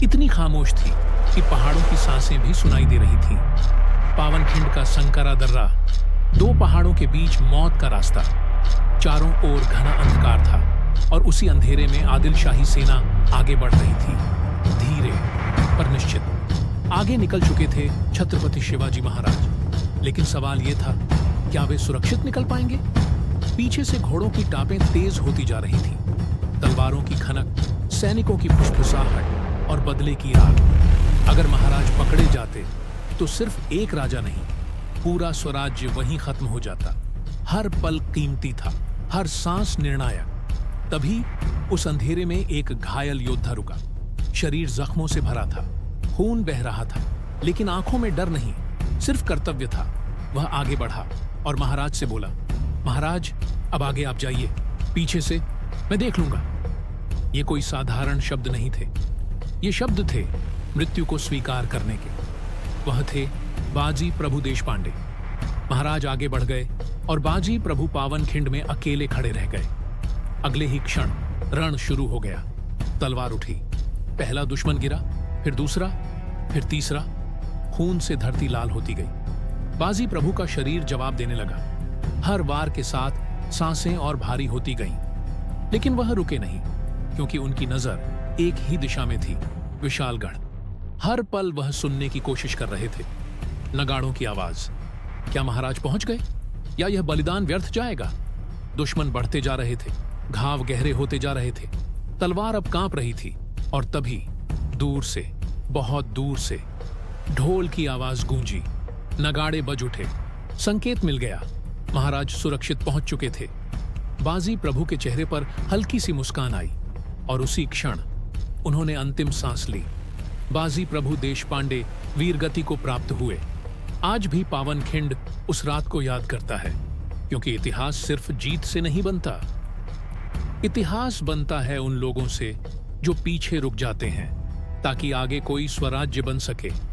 इतनी खामोश थी कि पहाड़ों की सांसें भी सुनाई दे रही थीं। पावनखिंड का संकरा दर्रा, दो पहाड़ों के बीच मौत का रास्ता। चारों ओर घना अंधकार था और उसी अंधेरे में आदिल शाही सेना आगे बढ़ रही थी, धीरे पर निश्चित। आगे निकल चुके थे छत्रपति शिवाजी महाराज, लेकिन सवाल ये था, क्या वे सुरक्षित निकल पाएंगे? पीछे से घोड़ों की टापें तेज होती जा रही थीं, तलवारों की खनक, सैनिकों की फुसफुसाहट और बदले की राग। अगर महाराज पकड़े जाते तो सिर्फ एक राजा नहीं, पूरा स्वराज्य वहीं खत्म हो जाता। हर पल कीमती था, हर सांस निर्णायक। तभी उस अंधेरे में एक घायल योद्धा रुका। शरीर जख्मों से भरा था, खून बह रहा था, लेकिन आंखों में डर नहीं, सिर्फ कर्तव्य था। वह आगे बढ़ा और महाराज से बोला, महाराज, अब आगे आप जाइए, पीछे से मैं देख लूंगा। ये कोई साधारण शब्द नहीं थे, ये शब्द थे मृत्यु को स्वीकार करने के। वह थे बाजी प्रभु देशपांडे। महाराज आगे बढ़ गए और बाजी प्रभु पावनखिंड में अकेले खड़े रह गए। अगले ही क्षण रण शुरू हो गया। तलवार उठी, पहला दुश्मन गिरा, फिर दूसरा, फिर तीसरा। खून से धरती लाल होती गई। बाजी प्रभु का शरीर जवाब देने लगा। हर वार के साथ सांसें और भारी होती गईं, लेकिन वह रुके नहीं, क्योंकि उनकी नजर एक ही दिशा में थी, विशालगढ़। हर पल वह सुनने की कोशिश कर रहे थे। नगाड़ों की आवाज। क्या महाराज पहुंच गए, या यह बलिदान व्यर्थ जाएगा? दुश्मन बढ़ते जा रहे थे, घाव गहरे होते जा रहे थे, तलवार अब कांप रही थी। और तभी दूर से, बहुत दूर से ढोल की आवाज गूंजी, नगाड़े बज उठे। संकेत मिल गया, महाराज सुरक्षित पहुंच चुके थे। बाजी प्रभु के चेहरे पर हल्की सी मुस्कान आई और उसी क्षण उन्होंने अंतिम सांस ली। बाजी प्रभु देशपांडे वीरगति को प्राप्त हुए। आज भी पावनखिंड उस रात को याद करता है, क्योंकि इतिहास सिर्फ जीत से नहीं बनता। इतिहास बनता है उन लोगों से जो पीछे रुक जाते हैं, ताकि आगे कोई स्वराज्य बन सके।